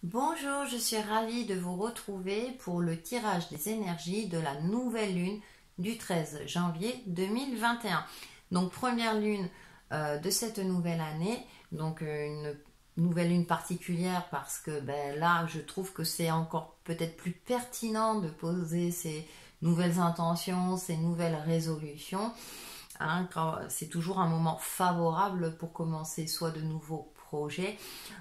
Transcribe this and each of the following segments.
Bonjour, je suis ravie de vous retrouver pour le tirage des énergies de la nouvelle lune du 13 janvier 2021. Donc première lune de cette nouvelle année, donc une nouvelle lune particulière parce que là je trouve que c'est encore peut-être plus pertinent de poser ces nouvelles intentions, ces nouvelles résolutions. Hein, c'est toujours un moment favorable pour commencer soit de nouveaux projets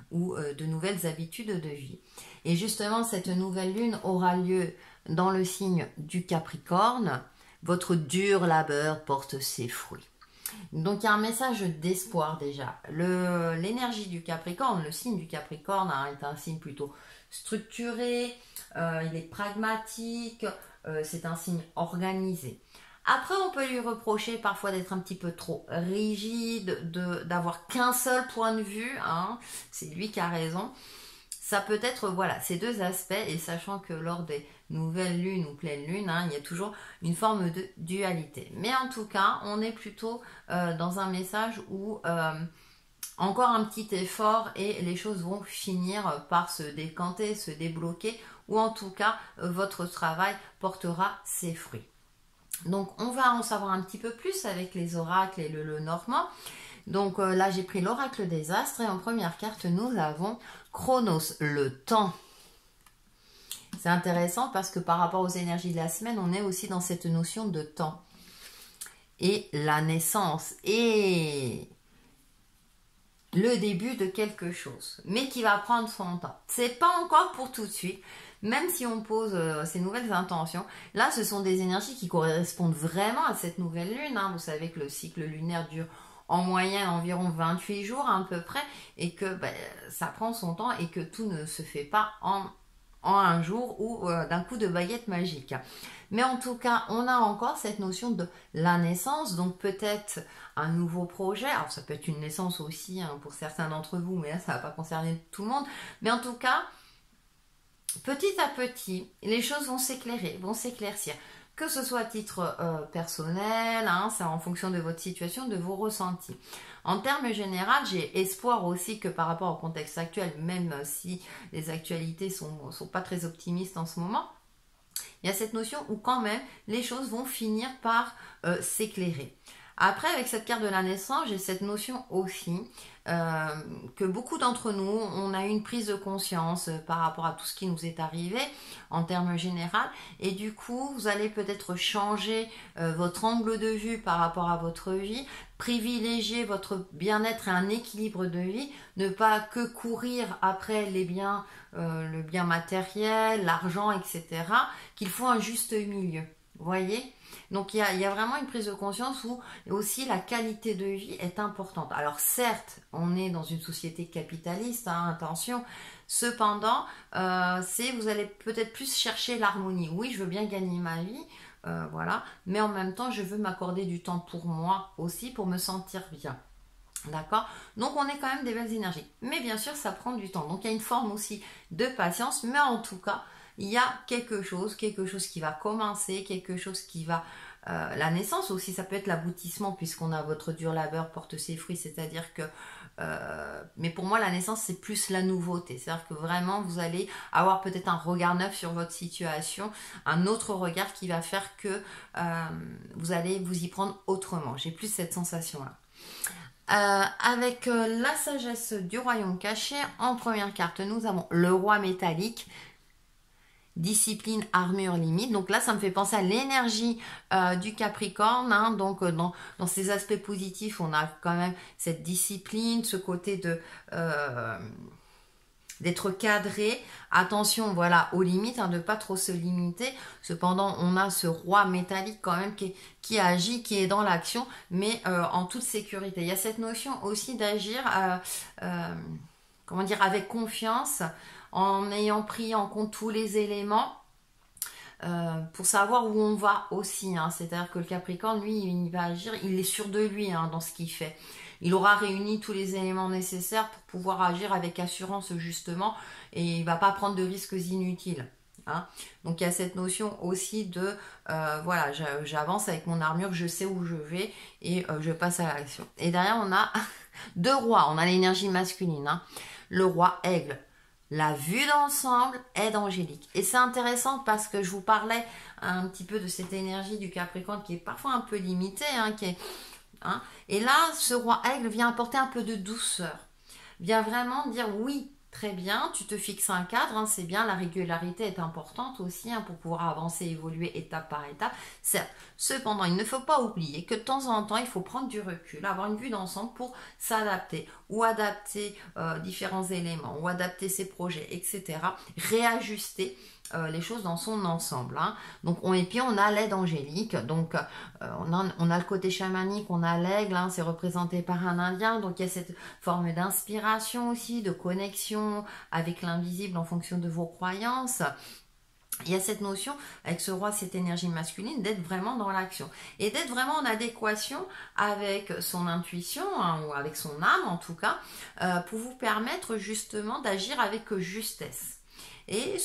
ou de nouvelles habitudes de vie. Et justement, cette nouvelle lune aura lieu dans le signe du Capricorne. Votre dur labeur porte ses fruits. Donc il y a un message d'espoir déjà. L'énergie du Capricorne, le signe du Capricorne est un signe plutôt structuré, il est pragmatique, c'est un signe organisé. Après, on peut lui reprocher parfois d'être un petit peu trop rigide, d'avoir qu'un seul point de vue, hein. C'est lui qui a raison. Ça peut être, voilà, ces deux aspects, et sachant que lors des nouvelles lunes ou pleines lunes, hein, il y a toujours une forme de dualité. Mais en tout cas, on est plutôt dans un message où encore un petit effort et les choses vont finir par se décanter, se débloquer, ou en tout cas, votre travail portera ses fruits. Donc on va en savoir un petit peu plus avec les oracles et le normand. Donc là j'ai pris l'oracle des astres et en première carte nous avons Chronos, le temps. C'est intéressant parce que par rapport aux énergies de la semaine, on est aussi dans cette notion de temps. Et la naissance et le début de quelque chose, mais qui va prendre son temps. C'est pas encore pour tout de suite, même si on pose ces nouvelles intentions. Là, ce sont des énergies qui correspondent vraiment à cette nouvelle lune. Hein. Vous savez que le cycle lunaire dure en moyenne environ 28 jours à peu près, et que ça prend son temps et que tout ne se fait pas en un jour ou d'un coup de baguette magique. Mais en tout cas, on a encore cette notion de la naissance, donc peut-être un nouveau projet. Alors ça peut être une naissance aussi hein, pour certains d'entre vous, mais là ça ne va pas concerner tout le monde. Mais en tout cas, petit à petit, les choses vont s'éclairer, vont s'éclaircir. Que ce soit à titre personnel, hein, c'est en fonction de votre situation, de vos ressentis. En termes généraux, j'ai espoir aussi que par rapport au contexte actuel, même si les actualités sont pas très optimistes en ce moment, il y a cette notion où quand même les choses vont finir par s'éclairer. Après, avec cette carte de la naissance, j'ai cette notion aussi que beaucoup d'entre nous, on a eu une prise de conscience par rapport à tout ce qui nous est arrivé en termes généraux. Et du coup, vous allez peut-être changer votre angle de vue par rapport à votre vie, privilégier votre bien-être et un équilibre de vie, ne pas que courir après les biens, le bien matériel, l'argent, etc., qu'il faut un juste milieu. Vous voyez ? Donc il y a vraiment une prise de conscience où aussi la qualité de vie est importante. Alors certes, on est dans une société capitaliste, hein, attention, cependant, vous allez peut-être plus chercher l'harmonie. Oui, je veux bien gagner ma vie, voilà, mais en même temps, je veux m'accorder du temps pour moi aussi, pour me sentir bien. D'accord? Donc on est quand même des belles énergies. Mais bien sûr, ça prend du temps. Donc il y a une forme aussi de patience, mais en tout cas, il y a quelque chose qui va commencer, quelque chose qui va... la naissance aussi, ça peut être l'aboutissement puisqu'on a votre dur labeur porte ses fruits, c'est-à-dire que... mais pour moi, la naissance, c'est plus la nouveauté. C'est-à-dire que vraiment, vous allez avoir peut-être un regard neuf sur votre situation, un autre regard qui va faire que vous allez vous y prendre autrement. J'ai plus cette sensation-là. Avec la sagesse du royaume caché, en première carte, nous avons le roi métallique. Discipline, armure, limite. Donc là, ça me fait penser à l'énergie du Capricorne. Hein. Donc dans ces aspects positifs, on a quand même cette discipline, ce côté de d'être cadré. Attention, voilà, aux limites, hein, de ne pas trop se limiter. Cependant, on a ce roi métallique quand même qui agit, qui est dans l'action, mais en toute sécurité. Il y a cette notion aussi d'agir, comment dire, avec confiance, en ayant pris en compte tous les éléments pour savoir où on va aussi. Hein. C'est-à-dire que le Capricorne, lui, il va agir, il est sûr de lui hein, dans ce qu'il fait. Il aura réuni tous les éléments nécessaires pour pouvoir agir avec assurance justement et il ne va pas prendre de risques inutiles. Hein. Donc il y a cette notion aussi de voilà, j'avance avec mon armure, je sais où je vais et je passe à l'action. Et derrière on a deux rois, on a l'énergie masculine. Hein. Le roi aigle. la vue d'ensemble, aide angélique. Et c'est intéressant parce que je vous parlais un petit peu de cette énergie du Capricorne qui est parfois un peu limitée, et là, ce roi aigle vient apporter un peu de douceur, vient vraiment dire oui. Très bien, tu te fixes un cadre, c'est bien, la régularité est importante aussi pour pouvoir avancer, évoluer étape par étape. Certes, cependant, il ne faut pas oublier que de temps en temps, il faut prendre du recul, avoir une vue d'ensemble pour s'adapter ou adapter différents éléments ou adapter ses projets, etc. Réajuster les choses dans son ensemble. Donc, et puis on a l'aide angélique, donc on a le côté chamanique, on a l'aigle, c'est représenté par un indien, donc il y a cette forme d'inspiration aussi, de connexion avec l'invisible en fonction de vos croyances. Il y a cette notion, avec ce roi, cette énergie masculine, d'être vraiment dans l'action et d'être vraiment en adéquation avec son intuition, ou avec son âme en tout cas, pour vous permettre justement d'agir avec justesse. Et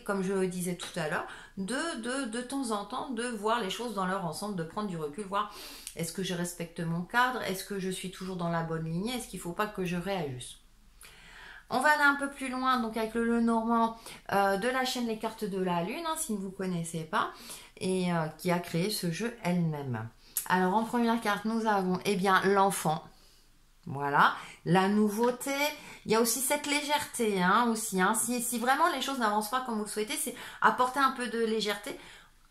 comme je le disais tout à l'heure, de temps en temps, de voir les choses dans leur ensemble, de prendre du recul, voir est-ce que je respecte mon cadre, est-ce que je suis toujours dans la bonne lignée, est-ce qu'il ne faut pas que je réajuste. On va aller un peu plus loin, donc avec le Lenormand de la chaîne Les Cartes de la Lune, si vous ne connaissez pas, et qui a créé ce jeu elle-même. Alors en première carte, nous avons l'enfant. Voilà, la nouveauté, il y a aussi cette légèreté si vraiment les choses n'avancent pas comme vous le souhaitez, c'est apporter un peu de légèreté,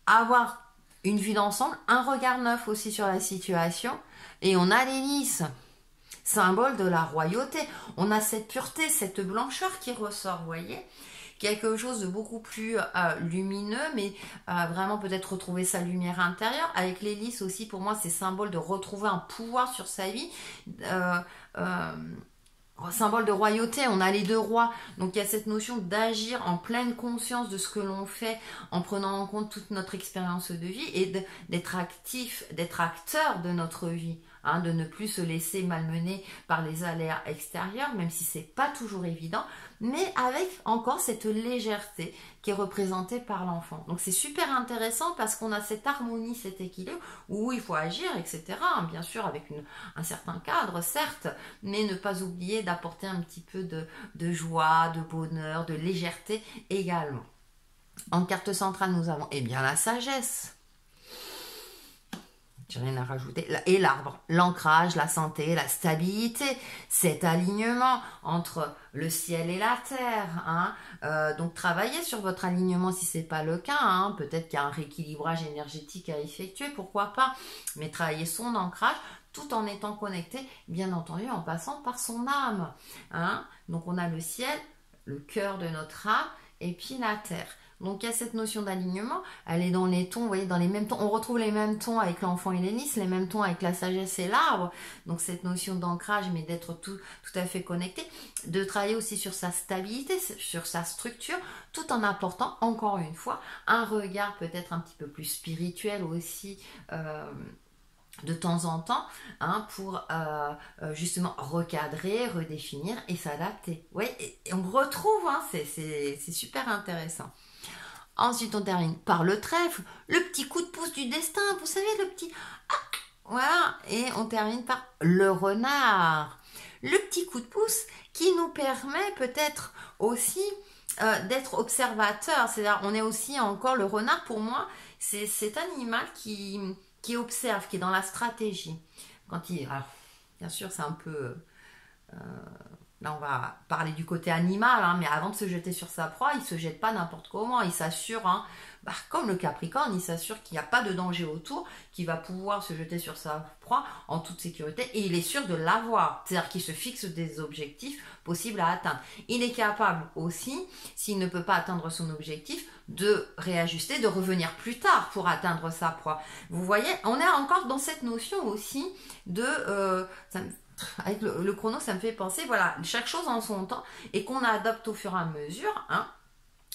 avoir une vue d'ensemble, un regard neuf aussi sur la situation. Et on a l'hélice, symbole de la royauté. On a cette pureté, cette blancheur qui ressort, vous voyez, quelque chose de beaucoup plus lumineux, mais vraiment peut-être retrouver sa lumière intérieure. Avec l'hélice aussi, pour moi, c'est symbole de retrouver un pouvoir sur sa vie, symbole de royauté. On a les deux rois, donc il y a cette notion d'agir en pleine conscience de ce que l'on fait, en prenant en compte toute notre expérience de vie et d'être actif, d'être acteur de notre vie. De ne plus se laisser malmener par les aléas extérieurs, même si c'est pas toujours évident, mais avec encore cette légèreté qui est représentée par l'enfant. Donc c'est super intéressant parce qu'on a cette harmonie, cet équilibre où il faut agir, etc. Bien sûr avec un certain cadre, certes, mais ne pas oublier d'apporter un petit peu de joie, de bonheur, de légèreté également. En carte centrale, nous avons la sagesse. J'ai rien à rajouter. Et l'arbre, l'ancrage, la santé, la stabilité, cet alignement entre le ciel et la terre. Donc travaillez sur votre alignement si ce n'est pas le cas. Peut-être qu'il y a un rééquilibrage énergétique à effectuer, pourquoi pas. Mais travaillez son ancrage tout en étant connecté, bien entendu, en passant par son âme. Donc on a le ciel, le cœur de notre âme, et puis la terre. Donc il y a cette notion d'alignement, elle est dans les tons, vous voyez, dans les mêmes tons. On retrouve les mêmes tons avec l'enfant et l'hélice, les mêmes tons avec la sagesse et l'arbre. Donc cette notion d'ancrage, mais d'être tout à fait connecté, de travailler aussi sur sa stabilité, sur sa structure, tout en apportant, encore une fois, un regard peut-être un petit peu plus spirituel aussi, de temps en temps, pour justement recadrer, redéfinir et s'adapter. Ouais, et on retrouve, c'est super intéressant. Ensuite, on termine par le trèfle, le petit coup de pouce du destin, vous savez, le petit... voilà, et on termine par le renard. Le petit coup de pouce qui nous permet peut-être aussi d'être observateur. C'est-à-dire, on est aussi encore, le renard, pour moi, c'est cet animal qui observe, qui est dans la stratégie. Alors, bien sûr, c'est un peu... là, on va parler du côté animal, mais avant de se jeter sur sa proie, il ne se jette pas n'importe comment. Il s'assure, comme le Capricorne, il s'assure qu'il n'y a pas de danger autour, qu'il va pouvoir se jeter sur sa proie en toute sécurité. Et il est sûr de l'avoir. C'est-à-dire qu'il se fixe des objectifs possibles à atteindre. Il est capable aussi, s'il ne peut pas atteindre son objectif, de réajuster, de revenir plus tard pour atteindre sa proie. Vous voyez, on est encore dans cette notion aussi de... avec le chrono, ça me fait penser, voilà, chaque chose en son temps et qu'on adopte au fur et à mesure,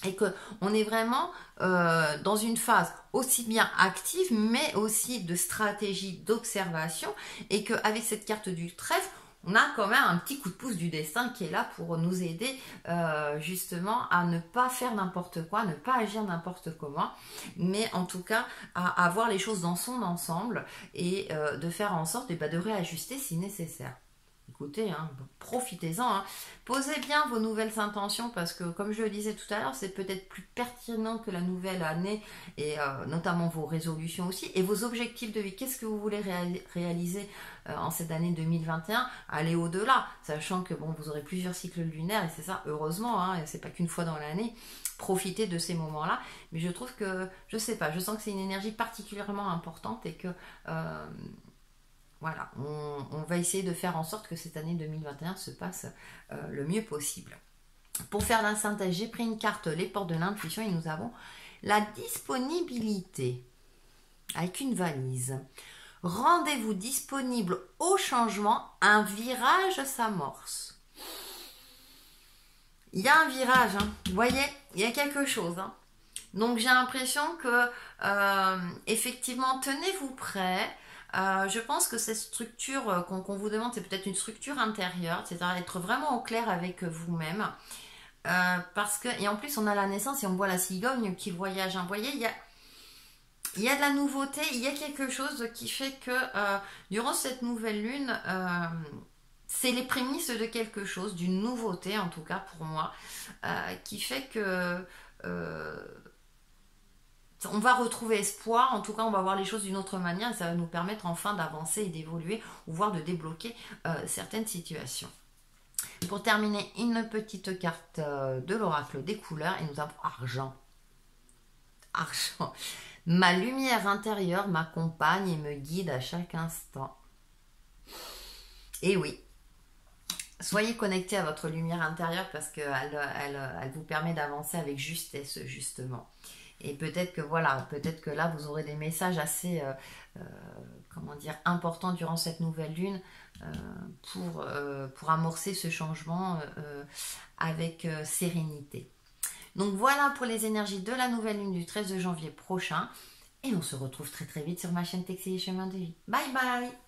et qu'on est vraiment dans une phase aussi bien active, mais aussi de stratégie, d'observation, et qu'avec cette carte du trèfle, on a quand même un petit coup de pouce du destin qui est là pour nous aider justement à ne pas faire n'importe quoi, ne pas agir n'importe comment, mais en tout cas à voir les choses dans son ensemble et de faire en sorte de réajuster si nécessaire. écoutez, hein, profitez-en. Hein. Posez bien vos nouvelles intentions parce que, comme je le disais tout à l'heure, c'est peut-être plus pertinent que la nouvelle année et notamment vos résolutions aussi et vos objectifs de vie. Qu'est-ce que vous voulez réaliser en cette année 2021? Allez au-delà, sachant que bon, vous aurez plusieurs cycles lunaires et c'est ça, heureusement, hein, c'est pas qu'une fois dans l'année. Profitez de ces moments-là, mais je trouve que, je sais pas, je sens que c'est une énergie particulièrement importante et que voilà, on va essayer de faire en sorte que cette année 2021 se passe le mieux possible. Pour faire la synthèse, j'ai pris une carte Les portes de l'intuition et nous avons la disponibilité avec une valise. Rendez-vous disponible au changement, un virage s'amorce. Il y a un virage, hein. Vous voyez, il y a quelque chose. Hein. Donc j'ai l'impression que effectivement, tenez-vous prêt. Je pense que cette structure qu'on vous demande, c'est peut-être une structure intérieure, c'est-à-dire être vraiment au clair avec vous-même. Parce que, et en plus, on a la naissance et on voit la cigogne qui voyage. Hein. Vous voyez, il y a de la nouveauté, il y a quelque chose qui fait que durant cette nouvelle lune, c'est les prémices de quelque chose, d'une nouveauté en tout cas pour moi, qui fait que on va retrouver espoir, en tout cas on va voir les choses d'une autre manière et ça va nous permettre enfin d'avancer et d'évoluer ou voire de débloquer certaines situations. Pour terminer, une petite carte de l'oracle des couleurs et nous avons argent. Argent. Ma lumière intérieure m'accompagne et me guide à chaque instant. Et oui, soyez connectés à votre lumière intérieure parce qu'elle elle vous permet d'avancer avec justesse justement. Et peut-être que voilà, peut-être que là vous aurez des messages assez comment dire, importants durant cette nouvelle lune pour amorcer ce changement avec sérénité. Donc voilà pour les énergies de la nouvelle lune du 13 janvier prochain. Et on se retrouve très très vite sur ma chaîne Textile et Chemin de Vie. Bye bye!